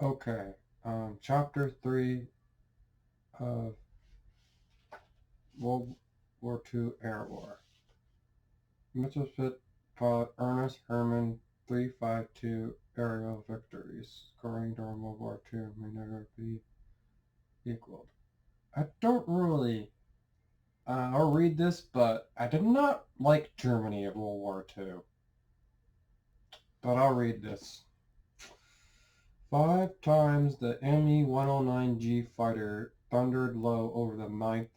Okay, Chapter 3 of World War II Air War. Missile pilot Ernest Herman 352 aerial victories scoring during World War II may never be equaled. I don't really, I'll read this, but I did not like Germany of World War II. But I'll read this. 5 times the Me-109G fighter thundered low over the Ninth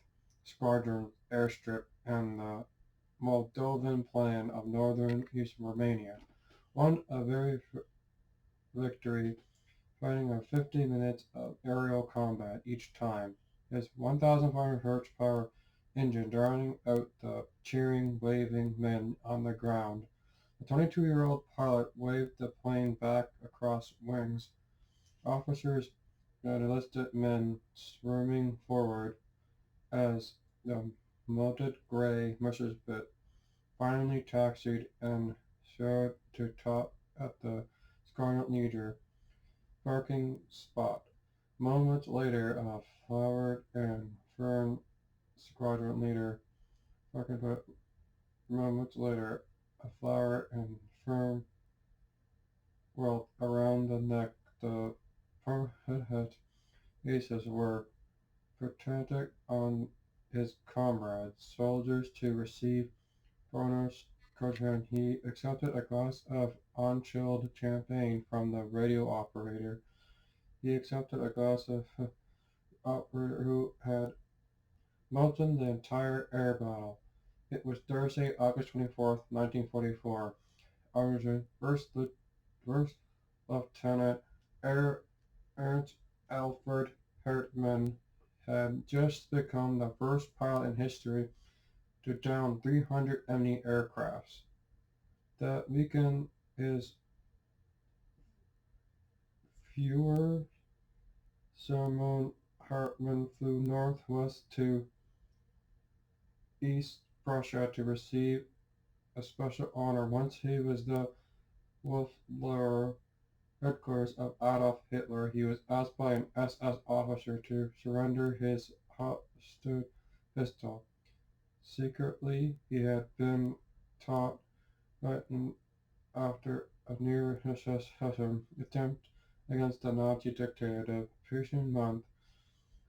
Squadron airstrip and the Moldovan plain of northern East Romania, won a very victory, fighting a 50 minutes of aerial combat each time. His 1,500 horsepower engine drowning out the cheering, waving men on the ground. The 22-year-old pilot waved the plane back across wings. Officers and enlisted men swarming forward as the melted gray Messerschmitt finally taxied and showed to top at the scarlet leader parking spot. Moments later, a flowered and fern squadron leader parking. Moments later, a flower and fern whirled around the neck. The permanent aces were protected on his comrades, soldiers to receive Kronos Kotran. He accepted a glass of unchilled champagne from the radio operator. He accepted a glass of operator who had melted the entire air battle. It was Thursday, August 24th, 1944. Argent First Lieutenant Ernst Alfred Hartmann had just become the first pilot in history to down 300 enemy aircrafts. That weekend, his Fuhrer Simon Hartmann flew northwest to East Prussia to receive a special honor. Once he was the Luffifa headquarters of Adolf Hitler, he was asked by an SS officer to surrender his hot-stood pistol. Secretly, he had been taught right after a near-assassination attempt against the Nazi dictator the preceding month.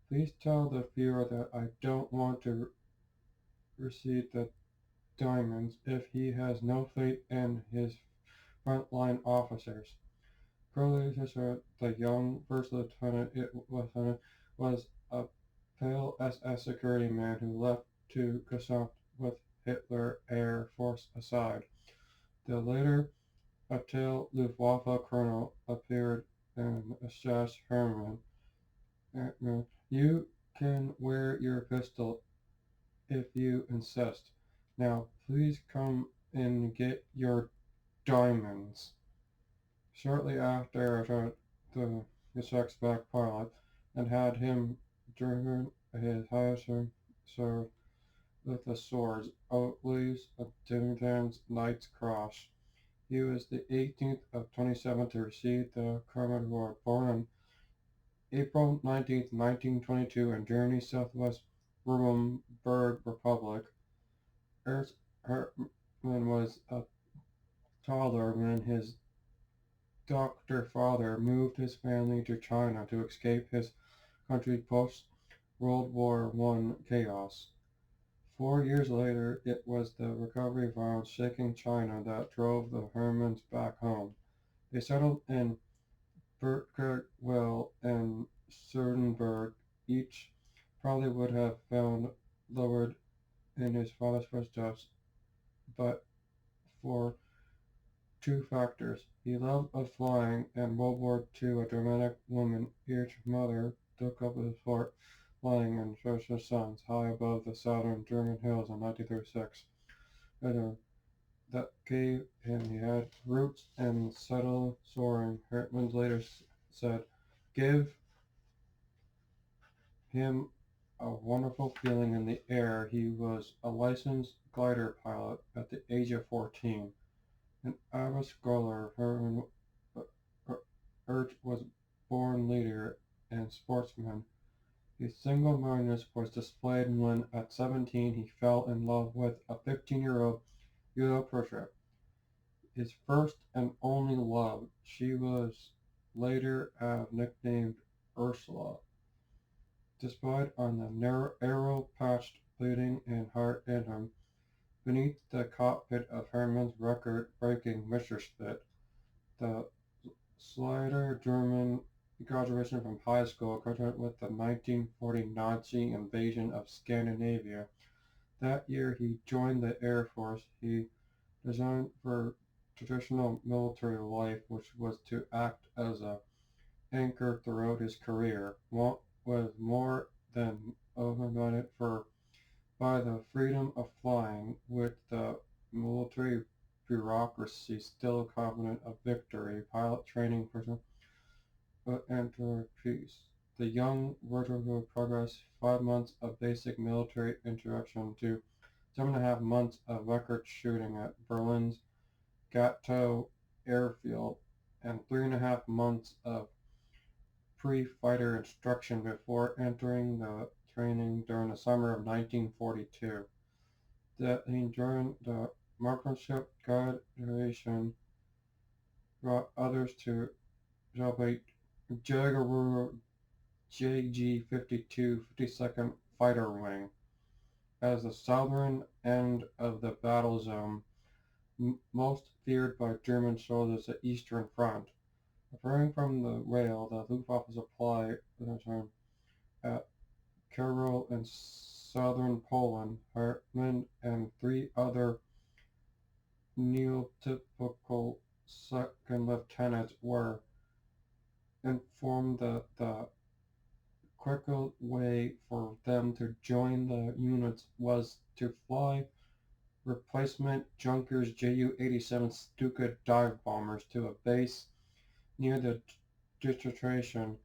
Please tell the Fuhrer that I don't want to receive the diamonds if he has no faith in his frontline officers. Curly Fisher, the young first lieutenant, was a pale SS security man who left to consult with Hitler Air Force aside. The later Attila Luftwaffe colonel appeared and assessed Herman. You can wear your pistol if you insist. Now, please come and get your diamonds. Shortly after, the suspect pilot and had him driven his higher sword with the swords, Oakley's of Dinnington's Knight's Cross. He was the 18th of 27 to receive the Kermit Award. Born on April 19th, 1922 in Germany's southwest Rubemberg Republic, Ernst Hartmann was a toddler when his doctor father moved his family to China to escape his country's post-World War I chaos. 4 years later, it was the recovery from shaking China that drove the Hermans back home. They settled in Birkenwell and Cerdenberg. Each probably would have found lowered in his father's footsteps, but for two factors. He loved of flying, and World War II, a dramatic woman, each mother took up the fort flying in social suns high above the southern German hills in 1936. That gave him he had roots and settled soaring. Hartmann later said, give him a wonderful feeling in the air. He was a licensed glider pilot at the age of 14. An avid scholar, Herman was born leader and sportsman. His single-mindedness was displayed when, at 17, he fell in love with a 15-year-old Luffifa, his first and only love. She was later nicknamed Ursula. Despite on the narrow, arrow-patched bleeding and heart in him, beneath the cockpit of Hermann's record-breaking Messerschmitt, the slider German graduation from high school coincided with the 1940 Nazi invasion of Scandinavia. That year he joined the Air Force. He designed for traditional military life, which was to act as an anchor throughout his career. Watt was more than overwhelmed by the freedom of flying, with the military bureaucracy still confident of victory. Pilot training for enter peace. The young Waterloo progressed 5 months of basic military introduction to 7.5 months of record shooting at Berlin's Gatow airfield, and 3.5 months of pre-fighter instruction before entering the training during the summer of 1942. That he joined the marksmanship graduation brought others to celebrate Jaguar JG-52 52nd Fighter Wing as the southern end of the battle zone, most feared by German soldiers at Eastern Front. Referring from the rail, the Luftwaffe supply at Karel in southern Poland, Hartmann and three other neotypical second lieutenants were informed that the quicker way for them to join the units was to fly replacement Junkers Ju-87 Stuka dive bombers to a base near the dissertation.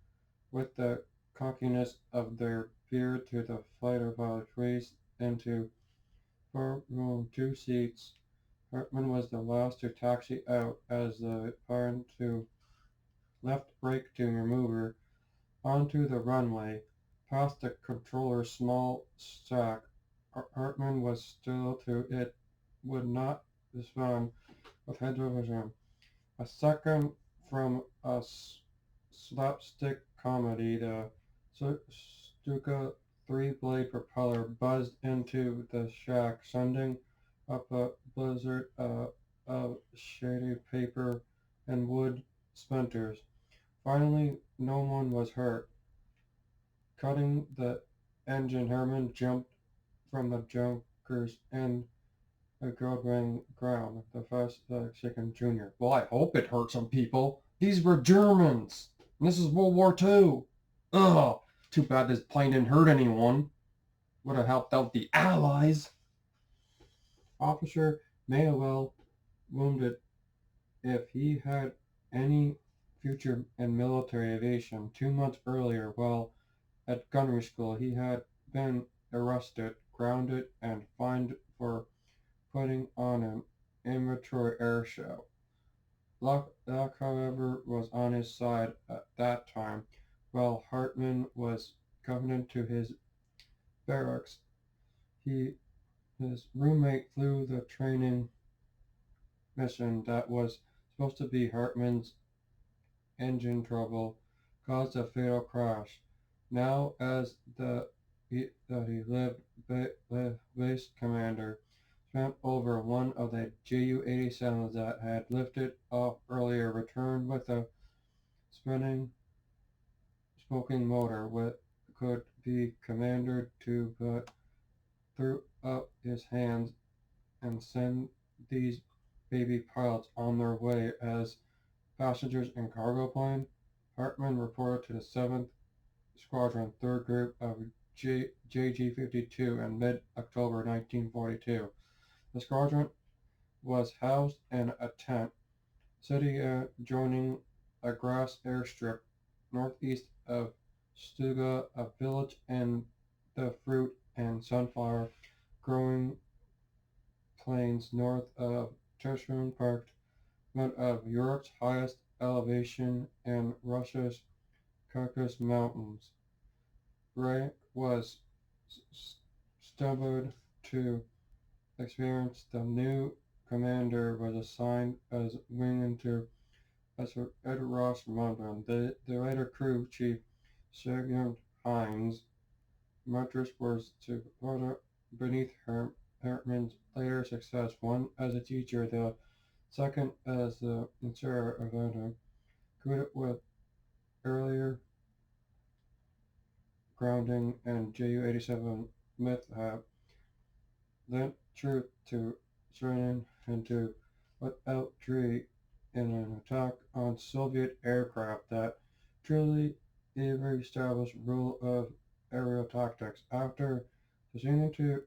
With the cockiness of their peer to the fighter pilot raised into front row 2 seats, Hartmann was the last to taxi out as the pilot to left brake to maneuver onto the runway. Past the controller's small stack, Hartmann was still to it would not respond with head over him. A second from a slapstick comedy, the Stuka three-blade propeller buzzed into the shack, sending up a blizzard of shady paper and wood splinters. Finally, no one was hurt. Cutting the engine, Herman jumped from the Junkers and the girl rang ground. The fast chicken Junior. Well, I hope it hurt some people. These were Germans. And this is World War II. Ugh. Too bad this plane didn't hurt anyone. Would have helped out the Allies. Officer may well wounded if he had any future in military aviation. 2 months earlier, while at gunnery school, he had been arrested, grounded, and fined for putting on an amateur air show. Luck, however, was on his side at that time. While Hartmann was confined to his barracks, his roommate flew the training mission that was supposed to be Hartmann's engine trouble caused a fatal crash. Now, as he lived, base commander spent over one of the Ju-87s that had lifted off earlier, returned with a spinning, smoking motor, which could be commanded to but threw up his hands and send these baby pilots on their way as passengers in cargo plane. Hartmann reported to the 7th Squadron 3rd Group of JG-52 in mid-October 1942. The squadron was housed in a tent city adjoining a grass airstrip northeast of Stuga, a village in the fruit and sunflower growing plains north of Cheshire Park, one of Europe's highest elevation and Russia's Caucasus Mountains. Rank was stubborn to experience. The new commander was assigned as wing to as Ed Ross Mountain. The later crew chief, Sergeant Hines, Mattress was to order beneath Hartman's later success, one as a teacher, the second as the instructor of Adam, credited with earlier grounding and Ju-87 mishap, lent truth to Srenin and to without Dree in an attack on Soviet aircraft that truly established rule of aerial tactics. After succeeding to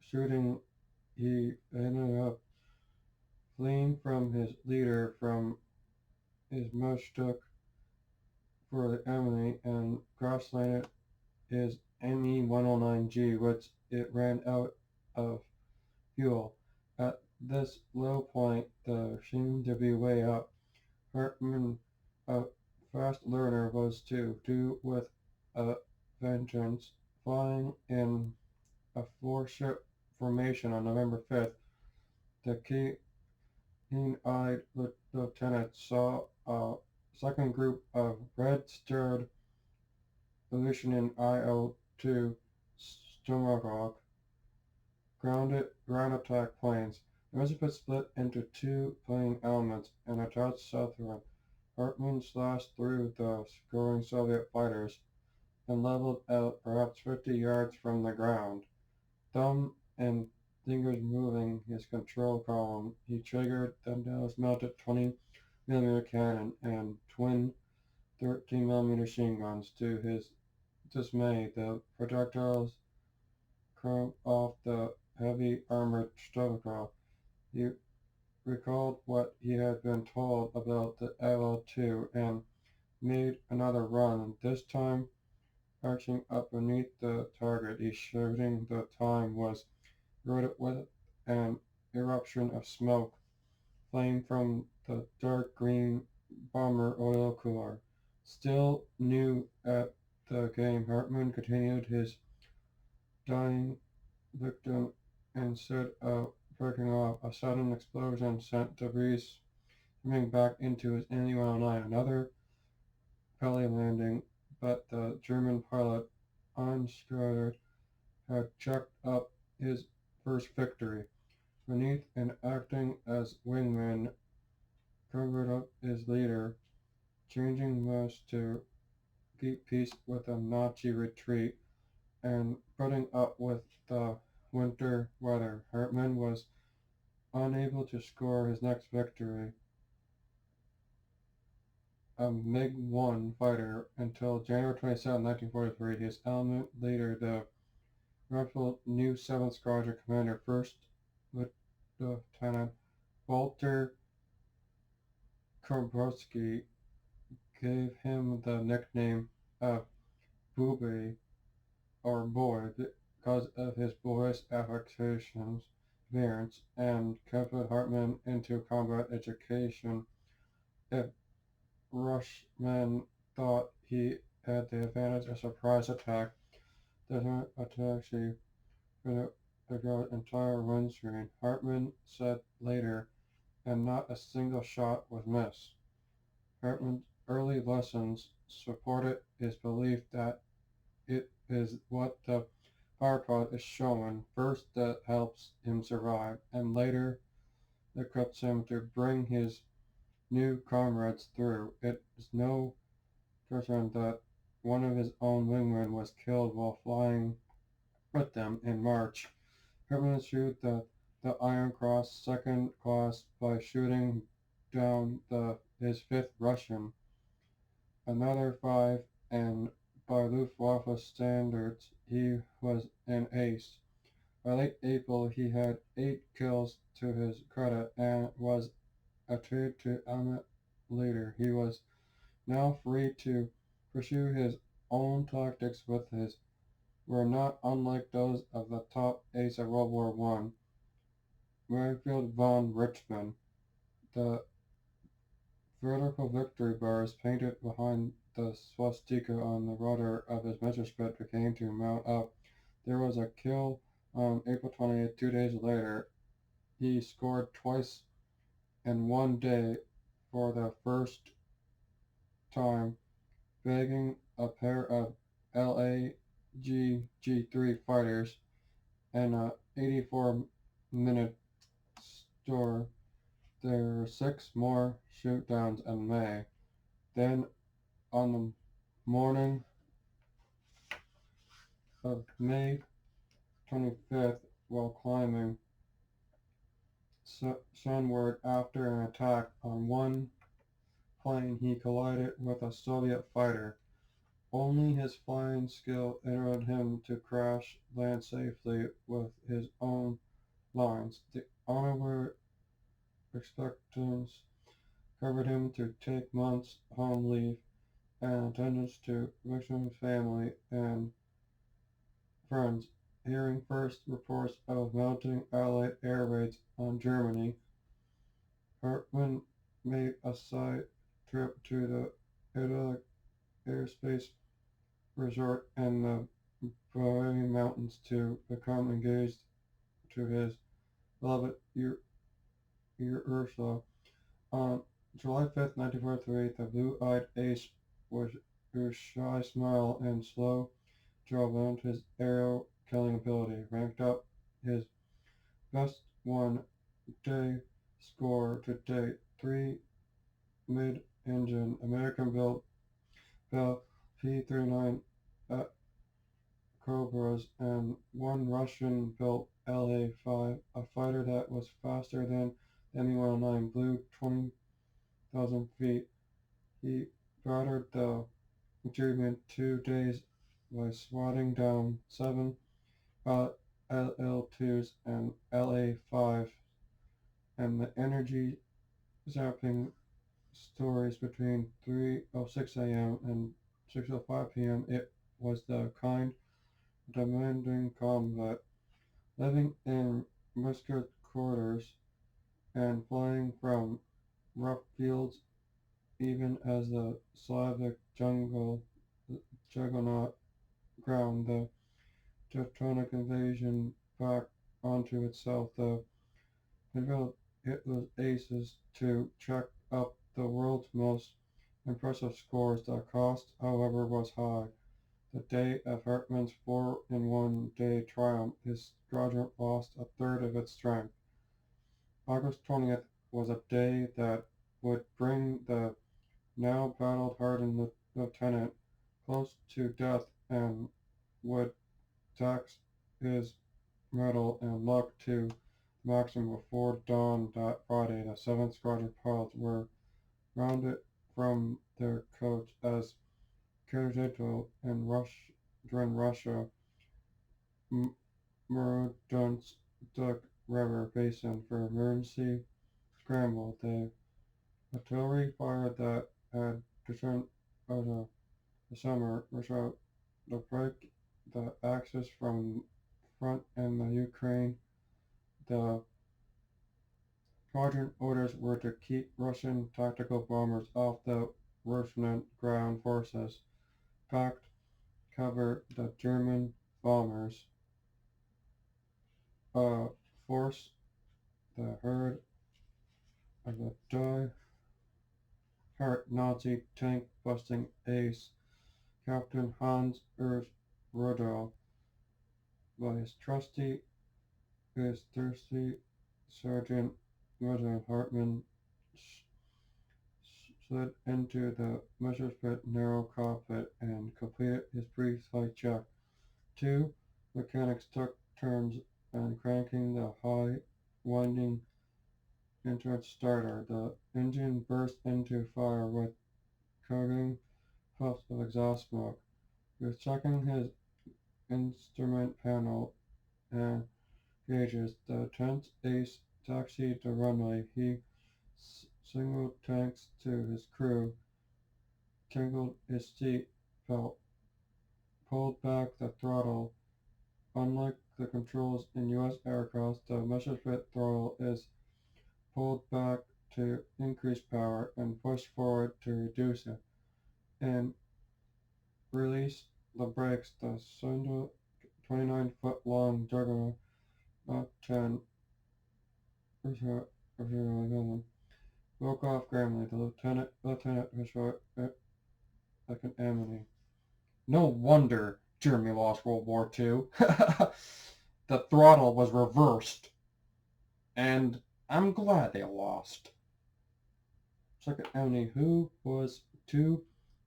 shooting, he ended up fleeing from his leader from his mistook for the enemy and cross-landed his Me-109G, which it ran out of fuel. At this low point, the seemed to be way up. Hartman, a fast learner, was to do with a vengeance, flying in a four-ship formation on November 5th. The keen-eyed lieutenant saw a second group of red-stirred Aleutian IL-2 Stormhawk ground attack planes. The regiment split into two plane elements and attacked southward. Hartman slashed through the scoring Soviet fighters and leveled out perhaps 50 yards from the ground. Thumb and fingers moving his control column, he triggered the nose-mounted 20mm cannon and twin 13mm machine guns. To his dismay, the projectiles cramped off the heavy armored Stovkov. He recalled what he had been told about the LL-2 and made another run, this time arching up beneath the target. His shooting the time was rooted with an eruption of smoke, flying from the dark green bomber oil cooler. Still new at the game, Hartman continued his dying victim instead of breaking off. A sudden explosion sent debris coming back into his Me-109. Another belly landing, but the German pilot, unscattered, had checked up his first victory. Beneath and acting as wingman, covered up his leader, changing west to keep peace with the Nazi retreat and putting up with the winter weather. Hartman was unable to score his next victory, a MiG-1 fighter, until January 27, 1943. His element leader, the reputable new 7th Squadron Commander, 1st Lieutenant Walter Korbowski, gave him the nickname of Booby, or Boy, because of his boyish affectations, appearance, and kept Hartman into combat education. If Rushmen thought he had the advantage of surprise attack, the attack she could have entire windscreen. Hartman said later, and not a single shot was missed. Hartman's early lessons supported his belief that it is what the firepower is showing first that helps him survive, and later equips him to bring his new comrades through. It is no question that one of his own wingmen was killed while flying with them in March. Hartman shoot the Iron Cross second class by shooting down his fifth Russian. Another five, and by Luftwaffe standards, he was an ace. By late April, he had 8 kills to his credit and was a trade to eminent leader. He was now free to pursue his own tactics with his were not unlike those of the top ace of World War I, Merrifield von Richmond. The vertical victory bars painted behind the swastika on the rudder of his Messerschmitt began to mount up. There was a kill on April 28th, 2 days later. He scored twice in one day for the first time, bagging a pair of LAGG-3 fighters and a 84-minute store. There were six more shootdowns in May. Then, on the morning of May 25th, while climbing sunward after an attack on one plane, he collided with a Soviet fighter. Only his flying skill enabled him to crash land safely with his own lines. The honorary expectations covered him to take months home leave and attendance to victims' family and friends. Hearing first reports of mounting Allied air raids on Germany, Hartmann made a side trip to the idyllic airspace resort in the Bavarian mountains to become engaged to his beloved Ursula. On July 5th, 1943, the blue-eyed ace, with whose shy smile and slow draw lent his arrow-killing ability, ranked up his best one-day score to date: three mid-engine American-built Bell P-39 Cobras and one Russian-built La-5, a fighter that was faster than the Me-109, blew 20,000 feet. He battered the German 2 days by swatting down seven LL-2s and La-5, and the energy zapping stories between 3:06 a.m. and 6:05 p.m. It was the kind of demanding combat, living in musket quarters and flying from rough fields, even as the Slavic juggernaut ground the Teutonic invasion back onto itself. The Pinville Hitler's aces to check up the world's most impressive scores. The cost, however, was high. The day of Hartmann's 4-in-1 day triumph, his squadron lost a third of its strength. August 20th was a day that would bring the now battle-hardened lieutenant close to death and would tax his mettle and luck to the maximum before dawn that Friday. The 7th Squadron pilots were rounded from their coach as Karadzic in Russia, Murodunsk River Basin for emergency scramble. The artillery fire that had returned over the summer was out to break the axis from front in the Ukraine. The squadron orders were to keep Russian tactical bombers off the Russian ground forces, packed cover the German bombers, force the herd of the die-hard Nazi tank-busting ace, Captain Hans-Urs Rudolph, by his thirsty Sergeant Major Hartmann slid into the Messerschmitt narrow cockpit and completed his brief flight check. Two mechanics took turns in cranking the high winding entrance starter. The engine burst into fire with curling puffs of exhaust smoke. He was checking his instrument panel and gauges. The tenth ace taxied the runway. He signaled thanks to his crew, tingled his seat belt, pulled back the throttle. Unlike the controls in U.S. aircraft, the Messerschmitt throttle is pulled back to increase power and pushed forward to reduce it, and released the brakes. The single 29-foot-long juggernaut, not 10, woke off grimly. The lieutenant was short like an amity. No wonder Jeremy lost World War II. The throttle was reversed, and I'm glad they lost. Second enemy, who was too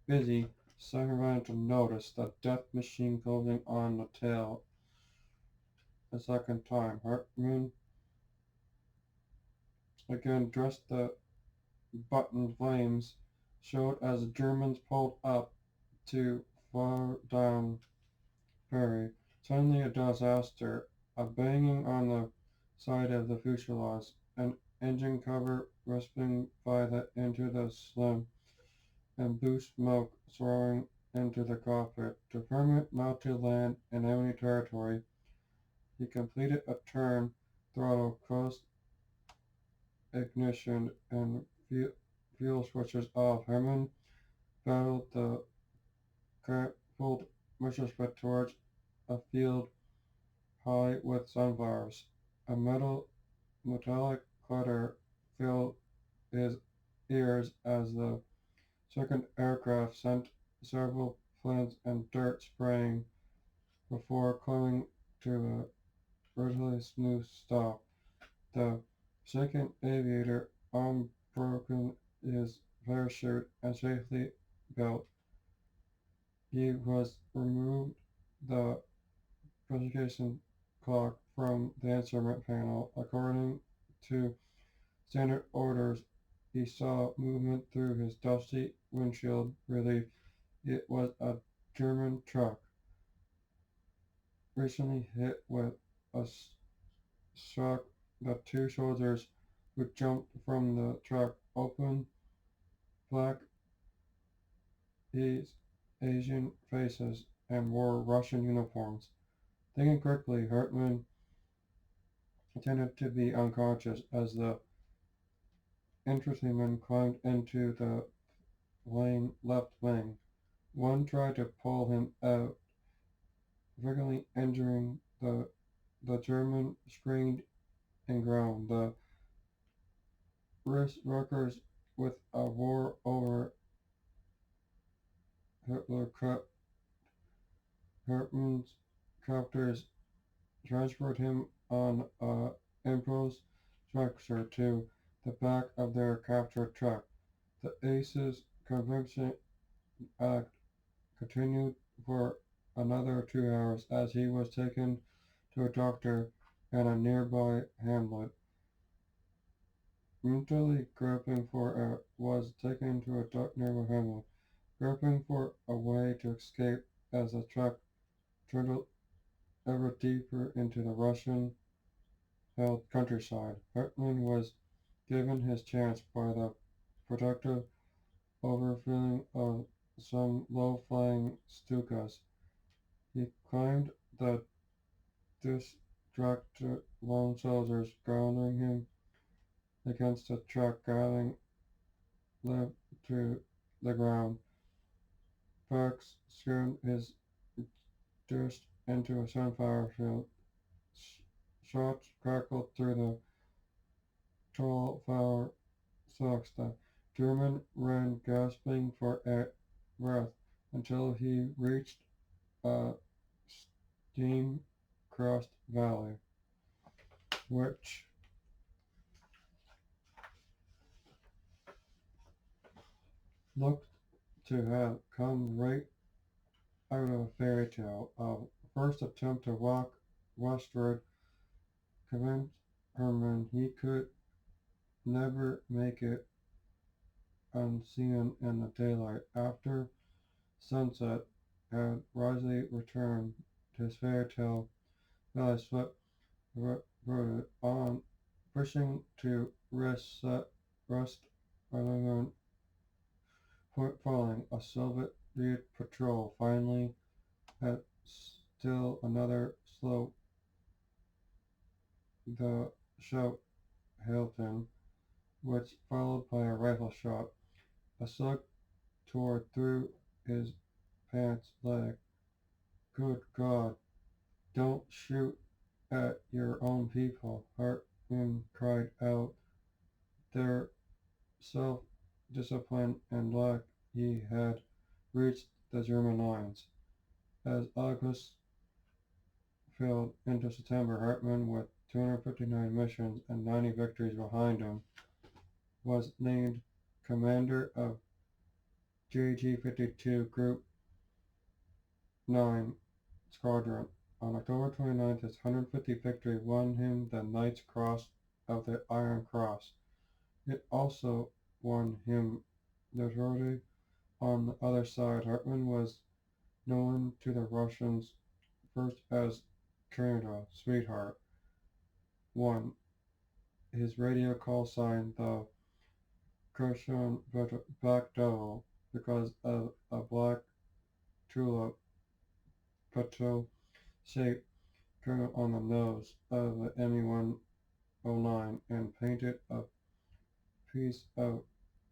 busy around to notice the death machine closing on the tail a second time. Hartman again dressed the button flames showed as the Germans pulled up to far down Prairie. Suddenly a disaster, a banging on the side of the fuselage, an engine cover ripping into the slim, and blue smoke soaring into the cockpit. Determined not to land in enemy territory, he completed a turn, throttle, closed ignition, and fuel switches off. Herman battled the crippled Messerschmitt towards a field high with sunflowers. A metallic clatter filled his ears as the second aircraft sent several flints and dirt spraying before coming to a relatively smooth stop. The second aviator unbroken his parachute and safety belt. He was removed the precipitation clock from the instrument panel. According to standard orders, he saw movement through his dusty windshield relief. It was a German truck, recently hit with a shock. The two soldiers who jumped from the truck opened black Asian faces and wore Russian uniforms. Thinking quickly, Hartman pretended to be unconscious as the infantrymen climbed into the left wing. One tried to pull him out, frequently injuring the German screamed and groaned. The workers, with a war over Hitler, cut Hartmann's captors, transport him on a impulse structure to the back of their captured truck. The Aces conviction act continued for another 2 hours as he was taken to a doctor in a nearby hamlet. Mentally groping for was taken to a nearby hamlet, groping for a way to escape as the truck trundled ever deeper into the Russian held countryside. Hartman was given his chance by the productive overfilling of some low-flying Stukas. He climbed the distracted lone soldiers, grounding him against the truck, guiding limp to the ground. Parks skirted his disc into a sunflower field. Shots crackled through the tall flower stalks. The German ran gasping for breath until he reached a steam-crossed valley, which looked to have come right out of a fairy tale. A first attempt to walk westward convinced Herman he could never make it unseen in the daylight. After sunset had wisely returned to his fairy tale valley, swept rode on, pushing to rest rather than falling. A Soviet patrol finally had still another slope. The shout hailed him. which followed by a rifle shot. A slug tore through his pants leg. Good God, don't shoot at your own people, Hartman cried out. Their self-discipline and luck he had reached the German lines. As August filled into September, Hartman, with 259 missions and 90 victories behind him, was named commander of JG-52 Group 9 Squadron. On October 29th, his 150th victory won him the Knight's Cross of the Iron Cross. It also won him notoriety. On the other side, Hartman was known to the Russians first as Canada Sweetheart. 1. His radio call sign the Cushion Black Devil because of a black tulip petal shaped kernel on the nose of the ME-109 and painted a piece of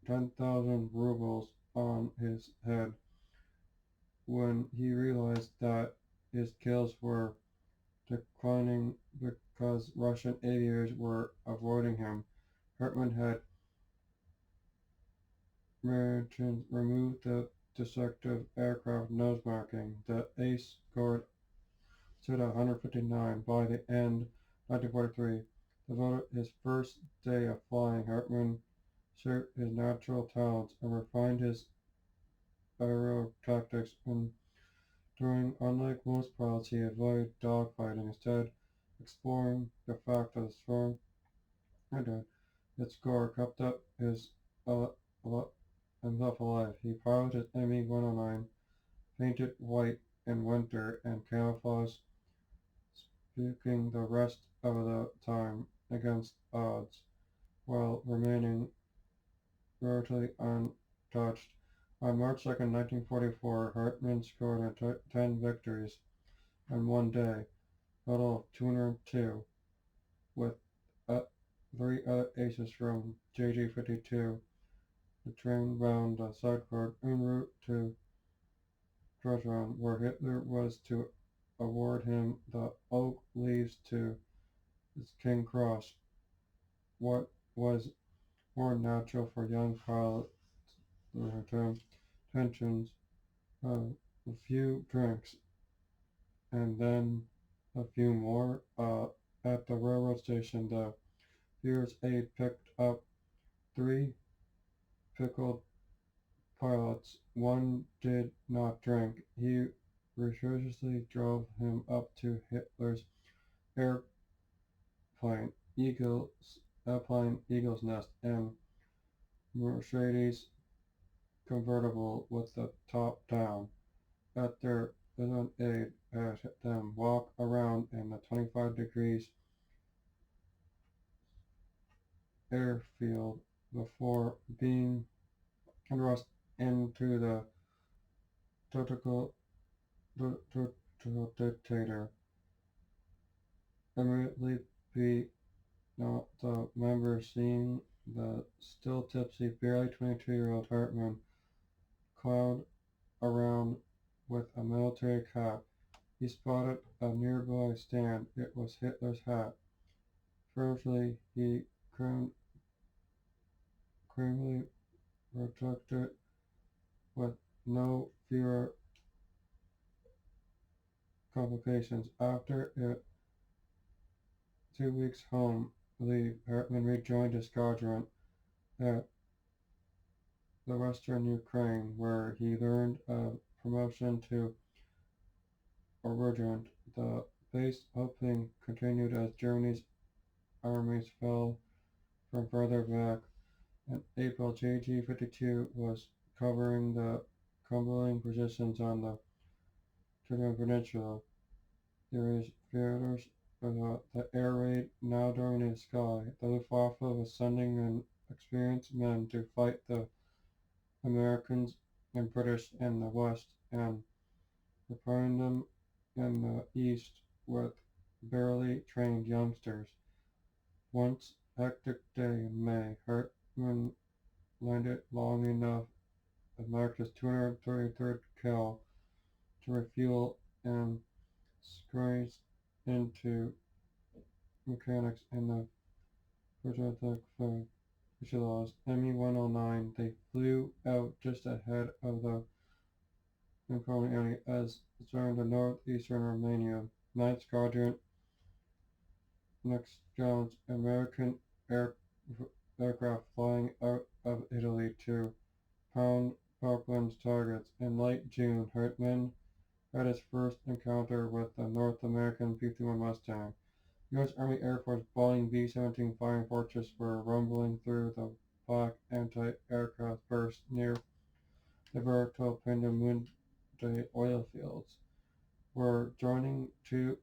10,000 rubles on his head. When he realized that his kills were declining because Russian aviators were avoiding him, Hartman had removed the destructive aircraft nose marking. The ace scored stood at 159 by the end 1943. Devoted his first day of flying, Hartman showed his natural talents and refined his aerial tactics. And unlike most pilots, he avoided dogfighting, instead exploring the fact that the strong and its score kept up his himself alive. He piloted ME-109, painted white in winter and camouflaged, speaking the rest of the time against odds, while remaining virtually untouched. On March 2nd, 1944, Hartman scored 10 victories in one day, a total of 202, with uh, 3 other aces from JG-52. The train round the southward en route to Dresden, where Hitler was to award him the Oak Leaves to his King Cross. What was more natural for young pilots than tensions, a few drinks, and then a few more. At the railroad station, the Führer's aide picked up 3 pickled pilots. One did not drink. He religiously drove him up to Hitler's airplane Eagle's Nest, and Mercedes convertible with the top down. At their vigilant aid had them walk around in the 25 degrees airfield before being thrust into the tactical dictator. Immediately be not the member, seeing the still tipsy, barely 22-year-old Hartman cloud around with a military cap. He spotted a nearby stand. It was Hitler's hat. Fervently he calmly protected with no fewer complications. After a 2 weeks home leave, Hartman rejoined his squadron at the western Ukraine, where he learned of promotion to Orgeant. The base opening continued as Germany's armies fell from further back. In April, JG-52 was covering the crumbling positions on the Crimean Peninsula. There fears the air raid now dominated the sky. The Luffifa was sending in experienced men to fight the Americans and British in the west and preparing them in the east with barely trained youngsters. Once hectic day in May, Hartman landed long enough to mark his 233rd kill to refuel and squeeze into mechanics in the projectile fuselage Me-109. They flew out just ahead of the incoming enemy as it joined the northeastern Romania. 9th Squadron next challenged American aircraft flying out of Italy to pound Falklands targets. In late June, Hartmann had his first encounter with the North American P-51 Mustang. U.S. Army Air Force Boeing B-17 Fighting Fortress were rumbling through the black anti-aircraft burst near the Berto Pendimonte oil fields. Were joining two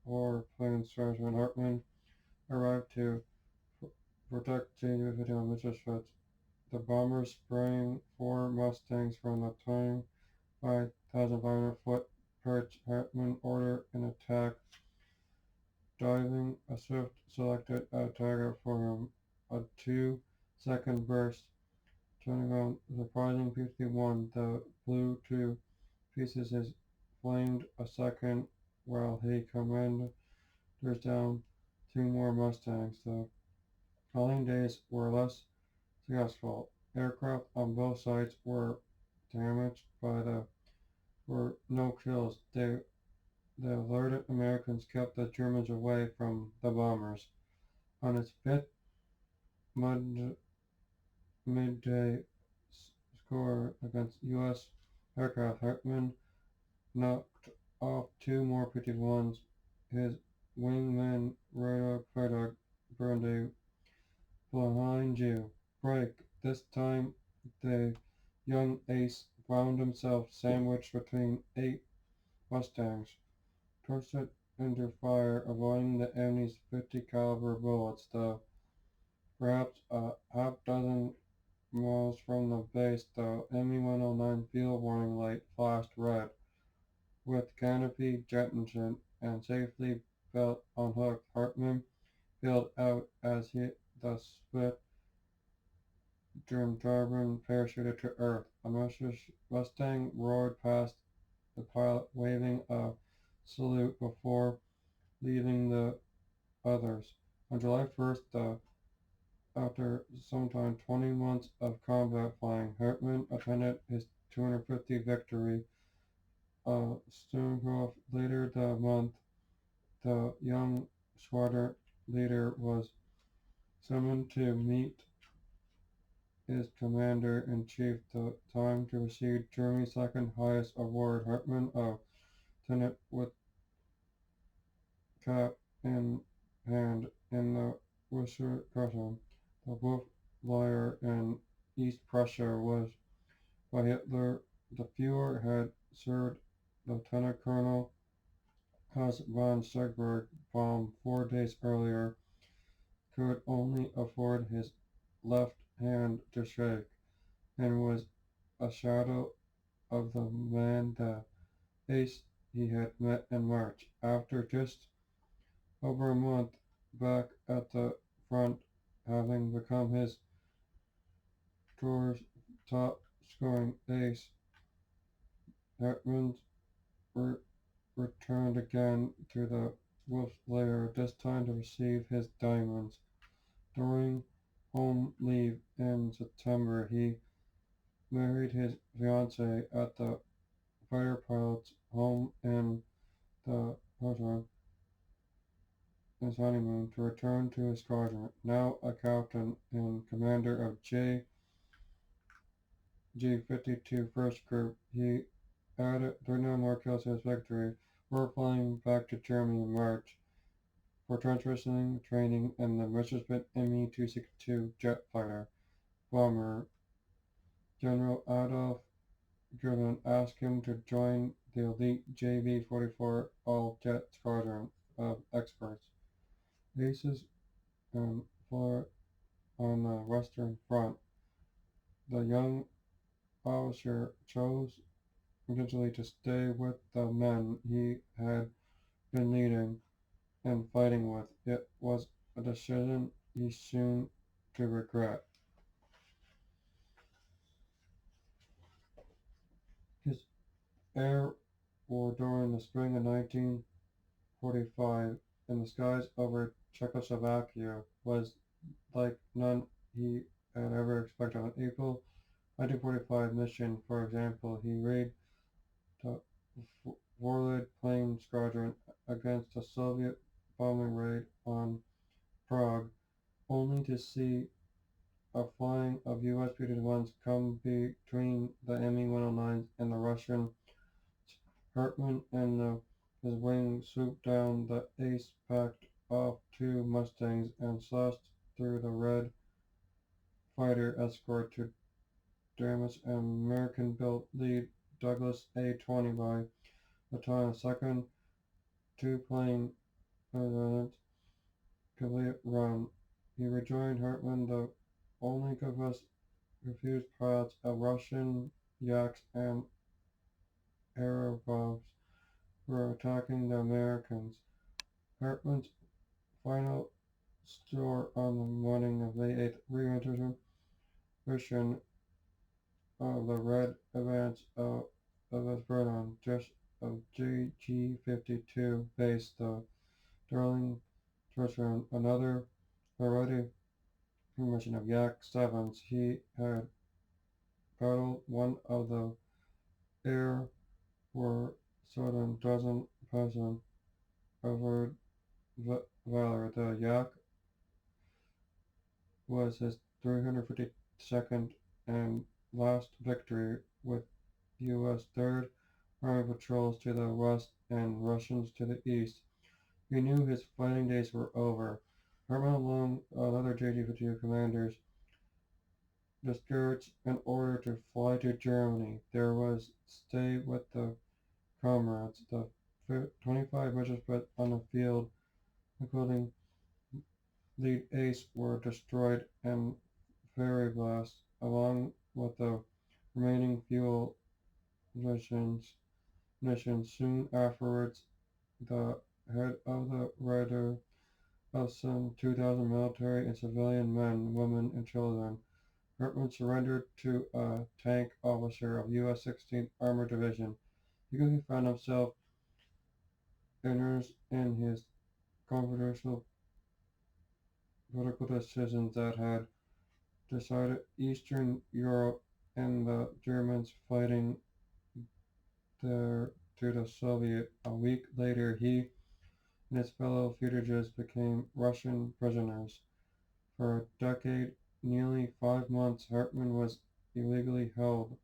warplanes. Sergeant Hartman arrived to protect J-51 missile threats. The bombers sprang four Mustangs from the 25,500-foot perch. Hartman ordered an attack, diving a swift selected a target for him. A 2-second burst, turning on the surprising 51 that blew to pieces his flamed a second while he commanders down two more Mustangs. The following days were less successful. Aircraft on both sides were damaged by the were no kills. The alerted Americans kept the Germans away from the bombers. On its fifth midday score against U.S. aircraft, Hartman knocked off two more PT-1s. His wingman radar product burned a behind you. Break. This time the young ace found himself sandwiched between 8 Mustangs, twisted under fire, avoiding the enemy's 50 caliber bullets. Perhaps a half dozen miles from the base, the Me-109 field warning light flashed red. With canopy jettisoned and safety belt unhooked, Hartman bailed out as the split German parachuted to Earth. A Mustang roared past the pilot, waving a salute before leaving the others. On July 1st, after sometime 20 months of combat flying, Hartman attended his 250th victory. Stonecroft later that month, the young squadron leader was summoned to meet his commander-in-chief. The time to receive Germany's second highest award. Hartman, a lieutenant with cap in hand in the Worcester Custom. The Wolf Liar in East Prussia was by Hitler. The Fuhrer had served Lieutenant Colonel Hans von Sternberg bomb 4 days earlier, could only afford his left hand to shake, and was a shadow of the man the ace he had met in March. After just over a month back at the front, having become his tour's top scoring ace, Hartman re- returned again to the Wolf's Lair, this time to receive his diamonds. During home leave in September, he married his fiancée at the fighter pilot's home in the hotel his honeymoon to return to his squadron. Now a captain and commander of G-52 First Group, he added 39 more kills to his victory. Before flying back to Germany in March for transitioning training in the Messerschmitt Me-262 jet fighter bomber. General Adolf Göring asked him to join the elite JV-44 all-jet squadron of experts. Aces and fought on the Western Front. The young officer chose eventually to stay with the men he had been leading and fighting with. It was a decision he soon to regret. His air war during the spring of 1945 in the skies over Czechoslovakia was like none he had ever expected. On April 1945 mission, for example, he raided the Warlord plane squadron against a Soviet bombing raid on Prague, only to see a flying of US B-21s come between the Me-109s and the Russian. Hartmann and his wing swooped down the ace, packed off two Mustangs, and slashed through the red fighter escort to damage an American-built lead Douglas A-20 by the time a second two-plane President Gillette run. He rejoined Hartmann. The only confused pilots of Russian Yaks and Aerovovs were attacking the Americans. Hartmann's final store on the morning of May 8th re-entered mission of the Red Advance of Esperon, just of GG-52 base, the Darling Tertiary, another variety mission of Yak 7s. He had battled one of the air were southern dozen person over valor. The Yak was his 352nd and last victory, with U.S. 3rd Army patrols to the west and Russians to the east. He knew his fighting days were over. Hartmann, along with other JG-52 commanders, discouraged an order to fly to Germany. There was stay with the comrades. The 25 regiments on the field, including lead ace, were destroyed and ferry blast, along with the remaining fuel missions. Soon afterwards, the head of the raider of some 2,000 military and civilian men, women, and children, Hartmann surrendered to a tank officer of U.S. 16th Armored Division. He quickly found himself immersed in his controversial political decisions that had decided Eastern Europe, and the Germans fighting there to the Soviet. A week later, he and his fellow fugitives became Russian prisoners. For a decade, nearly 5 months, Hartmann was illegally held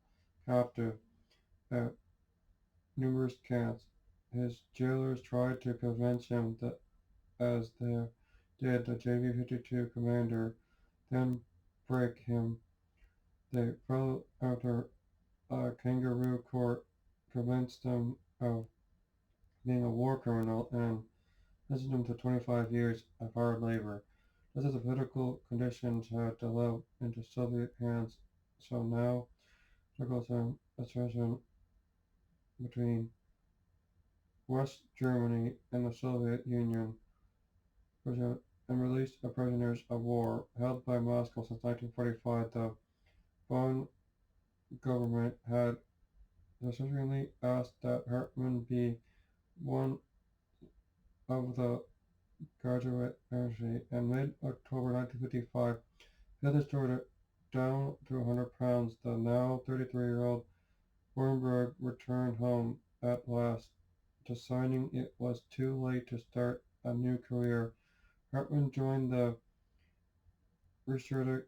captive at numerous camps. His jailers tried to convince him that, as they did the JV-52 commander, then break him. They fell after a kangaroo court convinced him of being a war criminal and sentenced him to 25 years of hard labor. Just as the political conditions had developed into Soviet hands, so now there goes a tension between West Germany and the Soviet Union, and released of prisoners of war held by Moscow since 1945. The Bonn government had subsequently asked that Hartmann be one of the graduate energy. In mid-October 1955, he had restored it down to 100 pounds. The now 33-year-old Wernberg returned home at last, deciding it was too late to start a new career. Hartmann joined the restarted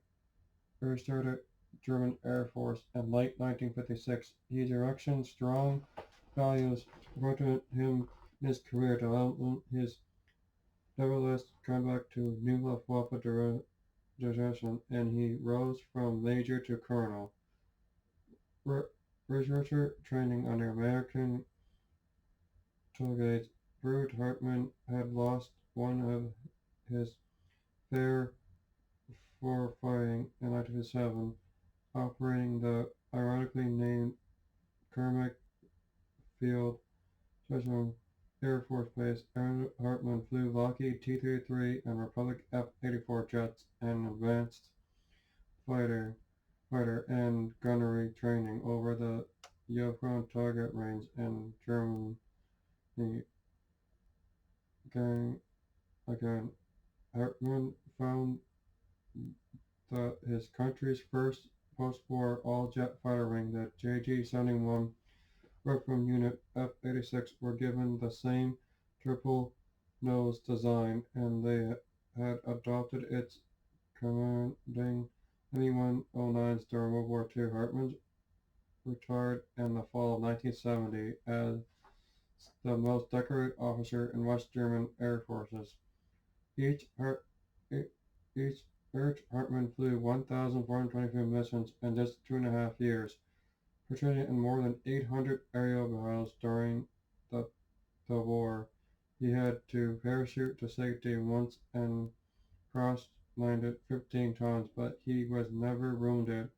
German Air Force in late 1956. His direction, strong values promoted him in his career development. His nevertheless came back to new Luftwaffe division, and he rose from major to colonel. Researcher training under American delegates proved Hartmann had lost one of his fair for fighting in 1957, operating the ironically named Kermit Field Station. Air Force Base, Earl Hartman flew Lockheed T-33 and Republic F-84 jets and advanced fighter and gunnery training over the Yukon target range in Germany. Gang again, Hartman found that his country's first post-war all-jet fighter wing, the JG-71 Workman Unit F-86, were given the same triple-nose design, and they had adopted its commanding ME-109s during World War II. Hartman retired in the fall of 1970 as the most decorated officer in West German Air Forces. Each, each Hartman flew 1,423 missions in just 2.5 years, participating in more than 800 aerial battles during the, war. He had to parachute to safety once and cross-landed 15 times, but he was never wounded.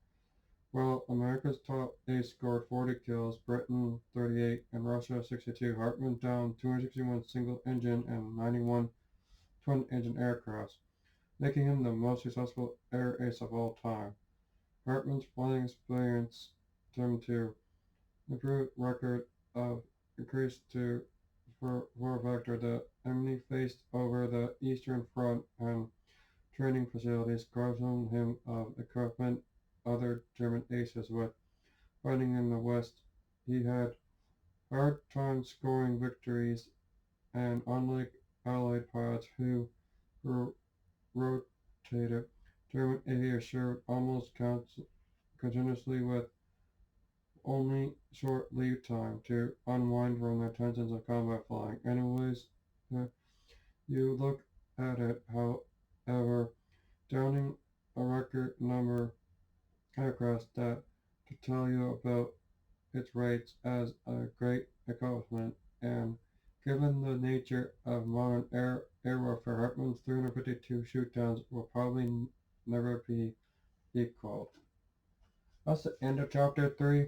While America's top ace scored 40 kills, Britain 38, and Russia 62, Hartman downed 261 single-engine and 91 twin-engine aircrafts, making him the most successful air ace of all time. Hartman's flying experience him to improve record of increase to for factor. The enemy faced over the Eastern Front and training facilities caused him of equipment other German aces with. Fighting in the West, he had hard time scoring victories, and unlike Allied pilots who were rotated, German aviators served almost continuously with only short lead time to unwind from the tensions of combat flying. Anyways, you look at it, however, downing a record number aircraft that to tell you about its rates as a great accomplishment, and given the nature of modern air warfare, Hartman's 352 shootdowns will probably never be equaled. That's the end of chapter 3.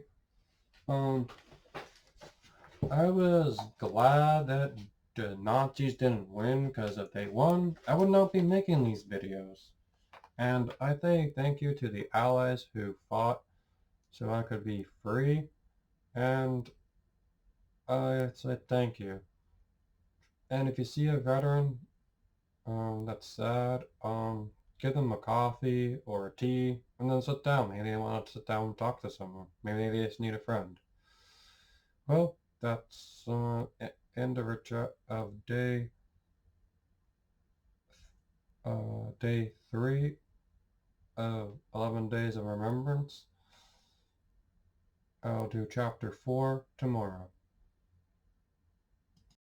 I was glad that the Nazis didn't win, because if they won, I would not be making these videos. And I say thank you to the Allies who fought so I could be free, and I say thank you. And if you see a veteran that's sad, give them a coffee or a tea, and then sit down. Maybe they want to sit down and talk to someone. Maybe they just need a friend. Well, that's end of our chat of day 3 of 11 Days of Remembrance. I'll do chapter 4 tomorrow.